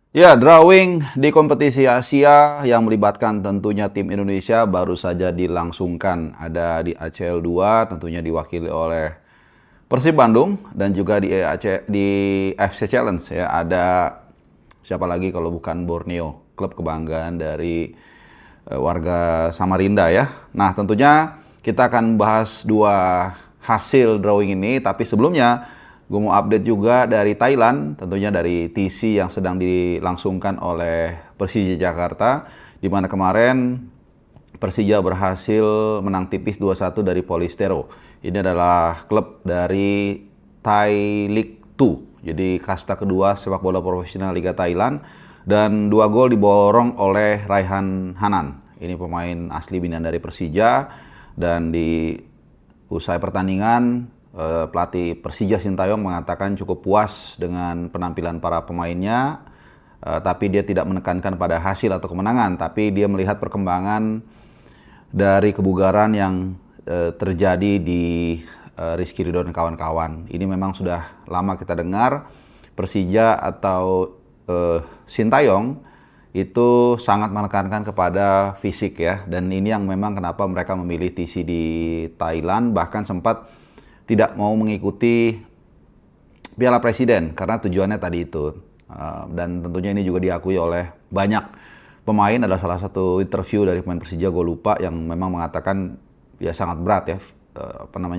Ya, drawing di kompetisi Asia yang melibatkan tentunya tim Indonesia baru saja dilangsungkan. Ada di ACL 2 tentunya diwakili oleh Persib Bandung dan juga di FC Challenge ya. Ada siapa lagi kalau bukan Borneo, klub kebanggaan dari warga Samarinda ya. Nah, tentunya kita akan bahas dua hasil drawing ini, tapi sebelumnya gue mau update juga dari Thailand, tentunya dari TC yang sedang dilangsungkan oleh Persija Jakarta, di mana kemarin Persija berhasil menang tipis 2-1 dari Polistero. Ini adalah klub dari Thai League 2, jadi kasta kedua sepak bola profesional Liga Thailand, dan 2 gol diborong oleh Raihan Hanan. Ini pemain asli binaan dari Persija, dan di usai pertandingan pelatih Persija Sintayong mengatakan cukup puas dengan penampilan para pemainnya, tapi dia tidak menekankan pada hasil atau kemenangan, tapi dia melihat perkembangan dari kebugaran yang terjadi di Rizky Ridho dan kawan-kawan. Ini memang sudah lama kita dengar Persija atau Sintayong itu sangat menekankan kepada fisik ya, dan ini yang memang kenapa mereka memilih TC di Thailand, bahkan sempat tidak mau mengikuti Piala Presiden karena tujuannya tadi itu. Dan tentunya ini juga diakui oleh banyak pemain. Ada salah satu interview dari pemain Persija, gue lupa, yang memang mengatakan ya sangat berat ya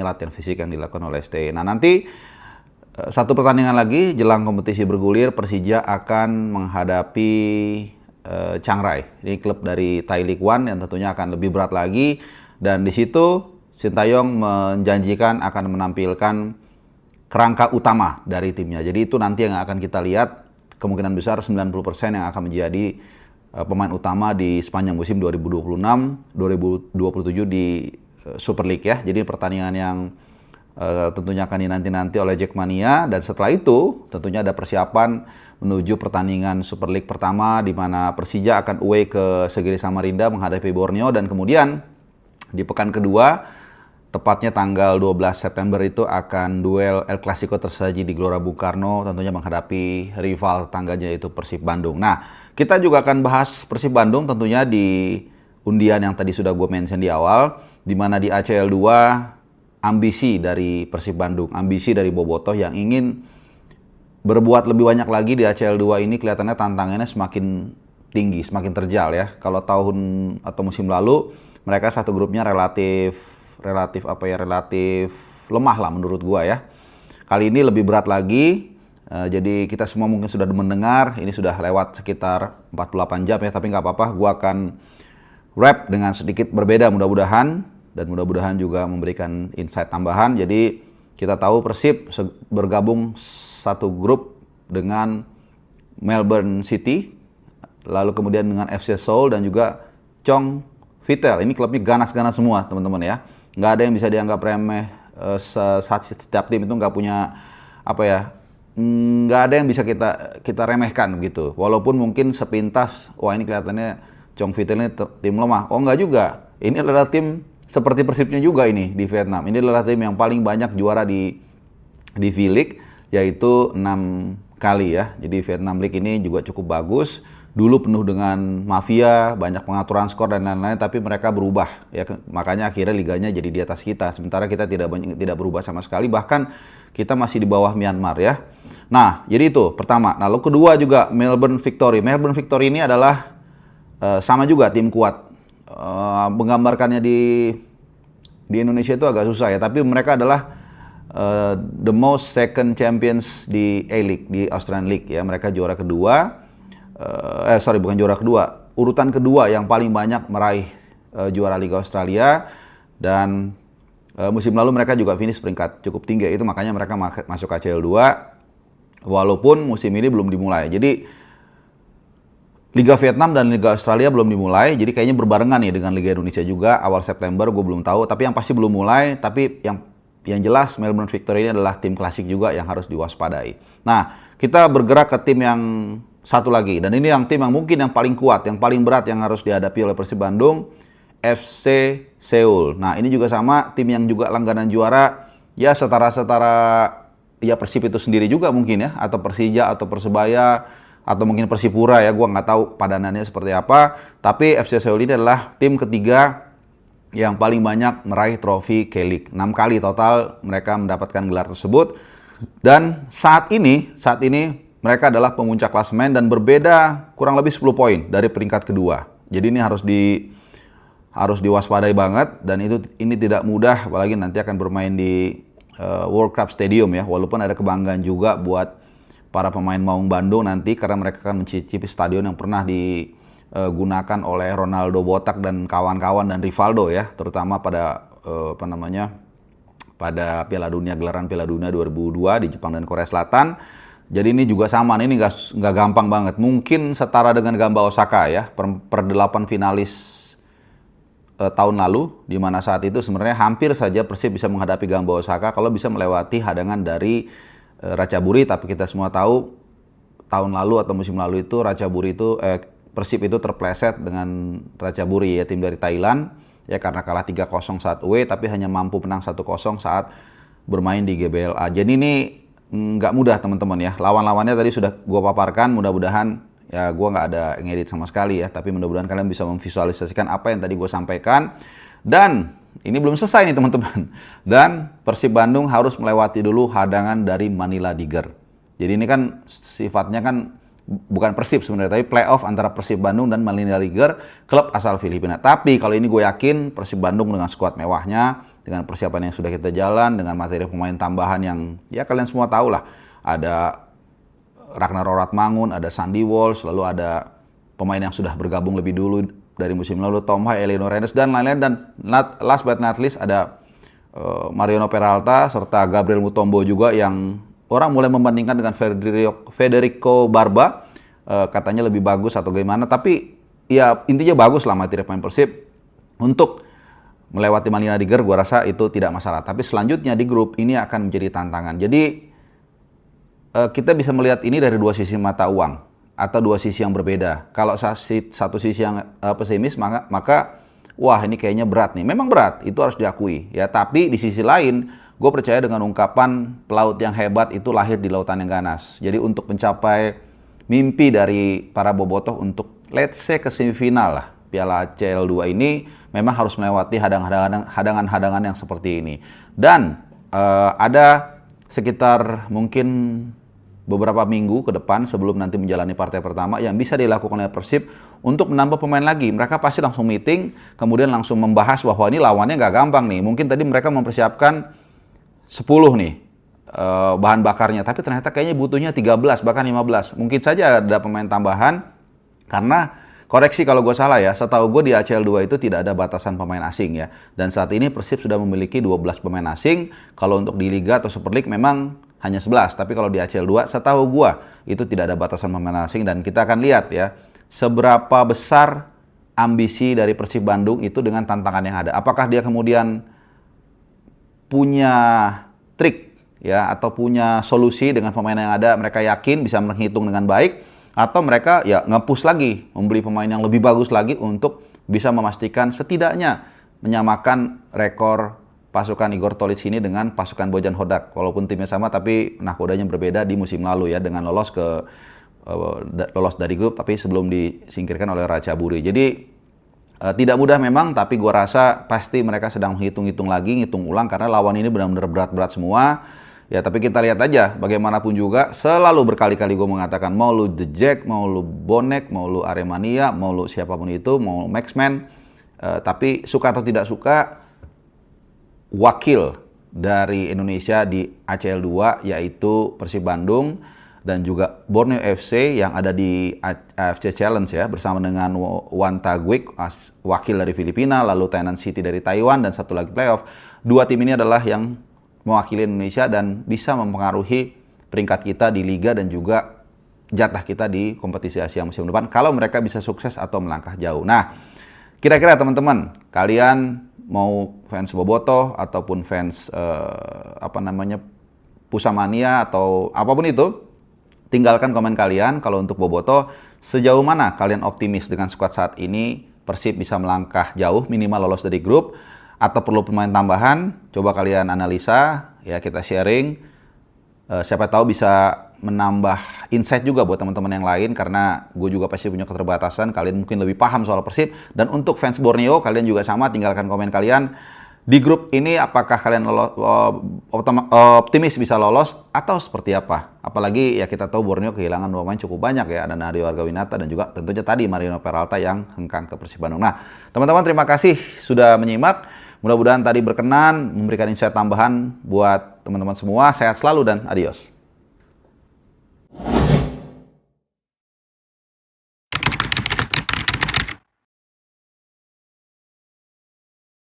latihan fisik yang dilakukan oleh STY. Nah, nanti satu pertandingan lagi jelang kompetisi bergulir, Persija akan menghadapi Chiang Rai. Ini klub dari Thai League One yang tentunya akan lebih berat lagi, dan di situ Sintayong menjanjikan akan menampilkan kerangka utama dari timnya. Jadi itu nanti yang akan kita lihat, kemungkinan besar 90% yang akan menjadi pemain utama di sepanjang musim 2026-2027 di Super League ya. Jadi pertandingan yang tentunya akan dinanti-nanti oleh Jackmania, dan setelah itu tentunya ada persiapan menuju pertandingan Super League pertama di mana Persija akan away ke Segiri Samarinda menghadapi Borneo, dan kemudian di pekan kedua tepatnya tanggal 12 September itu akan duel El Clasico tersaji di Gelora Bung Karno, tentunya menghadapi rival tangganya yaitu Persib Bandung. Nah, kita juga akan bahas Persib Bandung tentunya di undian yang tadi sudah gue mention di awal, di mana di ACL 2 ambisi dari Persib Bandung, ambisi dari Bobotoh yang ingin berbuat lebih banyak lagi di ACL 2 ini. Kelihatannya tantangannya semakin tinggi, semakin terjal ya. Kalau tahun atau musim lalu mereka satu grupnya relatif lemah lah menurut gua ya. Kali ini lebih berat lagi. Jadi kita semua mungkin sudah mendengar, ini sudah lewat sekitar 48 jam ya, tapi nggak apa-apa, gua akan wrap dengan sedikit berbeda mudah-mudahan, dan mudah-mudahan juga memberikan insight tambahan. Jadi kita tahu Persib bergabung satu grup dengan Melbourne City, lalu kemudian dengan FC Seoul dan juga Chong Vitel. Ini klubnya ganas-ganas semua teman-teman ya. Nggak ada yang bisa dianggap remeh. Setiap tim itu nggak punya nggak ada yang bisa kita remehkan gitu. Walaupun mungkin sepintas, wah ini kelihatannya Chong Vitel ini tim lemah. Oh nggak juga. Ini adalah tim seperti Persibnya juga ini di Vietnam. Ini adalah tim yang paling banyak juara di V-League, yaitu 6 kali ya. Jadi Vietnam League ini juga cukup bagus. Dulu penuh dengan mafia, banyak pengaturan skor dan lain-lain, tapi mereka berubah ya, makanya akhirnya liganya jadi di atas kita. Sementara kita tidak berubah sama sekali, bahkan kita masih di bawah Myanmar ya. Nah, jadi itu pertama. Lalu kedua juga Melbourne Victory. Melbourne Victory ini adalah sama juga tim kuat. Menggambarkannya di Indonesia itu agak susah ya, tapi mereka adalah the most second champions di A-League, di Australian League ya. Mereka juara kedua. Bukan juara kedua, urutan kedua yang paling banyak meraih juara Liga Australia, dan musim lalu mereka juga finish peringkat cukup tinggi, itu makanya mereka masuk ACL 2 walaupun musim ini belum dimulai. Jadi Liga Vietnam dan Liga Australia belum dimulai, jadi kayaknya berbarengan nih dengan Liga Indonesia juga awal September, gue belum tahu, tapi yang pasti belum mulai. Tapi yang jelas Melbourne Victory ini adalah tim klasik juga yang harus diwaspadai. Nah, kita bergerak ke tim yang satu lagi, dan ini yang tim yang mungkin yang paling kuat, yang paling berat yang harus dihadapi oleh Persib Bandung, FC Seoul. Nah, ini juga sama, tim yang juga langganan juara, ya setara ya Persib itu sendiri juga mungkin ya, atau Persija atau Persebaya atau mungkin Persipura ya, gua nggak tahu padanannya seperti apa. Tapi FC Seoul ini adalah tim ketiga yang paling banyak meraih trofi K-League. 6 kali total mereka mendapatkan gelar tersebut. Dan saat ini mereka adalah pemuncak klasemen dan berbeda kurang lebih 10 poin dari peringkat kedua. Jadi ini harus diwaspadai banget, dan ini tidak mudah, apalagi nanti akan bermain di World Cup Stadium ya. Walaupun ada kebanggaan juga buat para pemain Maung Bandung nanti, karena mereka akan mencicipi stadion yang pernah digunakan oleh Ronaldo Botak dan kawan-kawan dan Rivaldo ya, terutama pada pada gelaran Piala Dunia 2002 di Jepang dan Korea Selatan. Jadi ini juga sama, ini nggak gampang banget. Mungkin setara dengan Gamba Osaka ya, per 8 finalis tahun lalu, di mana saat itu sebenarnya hampir saja Persib bisa menghadapi Gamba Osaka kalau bisa melewati hadangan dari Ratchaburi. Tapi kita semua tahu tahun lalu atau musim lalu itu Persib itu terpleset dengan Ratchaburi ya, tim dari Thailand ya, karena kalah 3-0 saat away, tapi hanya mampu menang 1-0 saat bermain di GBLA. Jadi ini nggak mudah teman-teman ya. Lawan-lawannya tadi sudah gue paparkan, mudah-mudahan ya, gue nggak ada ngedit sama sekali ya, tapi mudah-mudahan kalian bisa memvisualisasikan apa yang tadi gue sampaikan. Dan ini belum selesai nih teman-teman. Dan Persib Bandung harus melewati dulu hadangan dari Manila Tiger. Jadi ini kan sifatnya kan bukan Persib sebenarnya, tapi playoff antara Persib Bandung dan Manila Tiger, klub asal Filipina. Tapi kalau ini gue yakin Persib Bandung dengan skuad mewahnya, dengan persiapan yang sudah kita jalan, dengan materi pemain tambahan yang ya kalian semua tahu lah. Ada Ragnar Oratmangun, ada Sandy Walsh, lalu ada pemain yang sudah bergabung lebih dulu dari musim lalu, Tom Hai, Elino Rennes, dan lain-lain. Dan last but not least ada Mariano Peralta, serta Gabriel Mutombo juga, yang orang mulai membandingkan dengan Federico Barba. Katanya lebih bagus atau gimana. Tapi ya intinya bagus lah materi pemain Persib untuk melewati Manila Tiger. Gua rasa itu tidak masalah. Tapi selanjutnya di grup ini akan menjadi tantangan. Jadi kita bisa melihat ini dari dua sisi mata uang atau dua sisi yang berbeda. Kalau satu sisi yang pesimis, maka wah ini kayaknya berat nih. Memang berat, itu harus diakui ya. Tapi di sisi lain, gue percaya dengan ungkapan pelaut yang hebat itu lahir di lautan yang ganas. Jadi untuk mencapai mimpi dari para bobotoh untuk let's say ke semifinal lah Piala ACL 2 ini, memang harus melewati hadangan-hadangan yang seperti ini. Dan ada sekitar mungkin beberapa minggu ke depan sebelum nanti menjalani partai pertama yang bisa dilakukan oleh Persib untuk menambah pemain lagi. Mereka pasti langsung meeting, kemudian langsung membahas bahwa ini lawannya nggak gampang nih. Mungkin tadi mereka mempersiapkan 10 nih bahan bakarnya, tapi ternyata kayaknya butuhnya 13 bahkan 15. Mungkin saja ada pemain tambahan, karena koreksi kalau gue salah ya, setahu gue di ACL 2 itu tidak ada batasan pemain asing ya. Dan saat ini Persib sudah memiliki 12 pemain asing. Kalau untuk di Liga atau Super League memang hanya 11, tapi kalau di ACL 2 setahu gue itu tidak ada batasan pemain asing. Dan kita akan lihat ya, seberapa besar ambisi dari Persib Bandung itu dengan tantangan yang ada. Apakah dia kemudian punya trik ya, atau punya solusi dengan pemain yang ada, mereka yakin bisa menghitung dengan baik, atau mereka ya nge-push lagi, membeli pemain yang lebih bagus lagi untuk bisa memastikan setidaknya menyamakan rekor pasukan Igor Tolic ini dengan pasukan Bojan Hodak. Walaupun timnya sama, tapi nahkodanya berbeda di musim lalu ya, dengan lolos dari grup tapi sebelum disingkirkan oleh Ratchaburi. Jadi tidak mudah memang, tapi gua rasa pasti mereka sedang hitung-hitung lagi, ngitung ulang, karena lawan ini benar-benar berat-berat semua. Ya, tapi kita lihat aja, bagaimanapun juga selalu berkali-kali gue mengatakan, mau lu The Jack, mau lu Bonek, mau lu Aremania, mau lu siapapun itu, mau Maxman, tapi suka atau tidak suka, wakil dari Indonesia di ACL 2 yaitu Persib Bandung dan juga Borneo FC yang ada di AFC Challenge ya, bersama dengan Wan Taguik, wakil dari Filipina, lalu Tainan City dari Taiwan, dan satu lagi playoff. Dua tim ini adalah yang mewakili Indonesia dan bisa mempengaruhi peringkat kita di Liga dan juga jatah kita di kompetisi Asia musim depan kalau mereka bisa sukses atau melangkah jauh. Nah, kira-kira teman-teman, kalian mau fans Bobotoh ataupun fans Pusamania atau apapun itu, tinggalkan komen kalian. Kalau untuk Bobotoh, sejauh mana kalian optimis dengan skuad saat ini Persib bisa melangkah jauh, minimal lolos dari grup, atau perlu pemain tambahan? Coba kalian analisa, ya kita sharing. Siapa tahu bisa menambah insight juga buat teman-teman yang lain, karena gue juga pasti punya keterbatasan, kalian mungkin lebih paham soal Persib. Dan untuk fans Borneo, kalian juga sama, tinggalkan komen kalian di grup ini, apakah kalian optimis bisa lolos atau seperti apa. Apalagi ya kita tahu Borneo kehilangan pemain cukup banyak ya, ada Nadio Argawinata dan juga tentunya tadi Marino Peralta yang hengkang ke Persib Bandung. Nah, teman-teman terima kasih sudah menyimak. Mudah-mudahan tadi berkenan, memberikan insight tambahan buat teman-teman semua. Sehat selalu dan adios.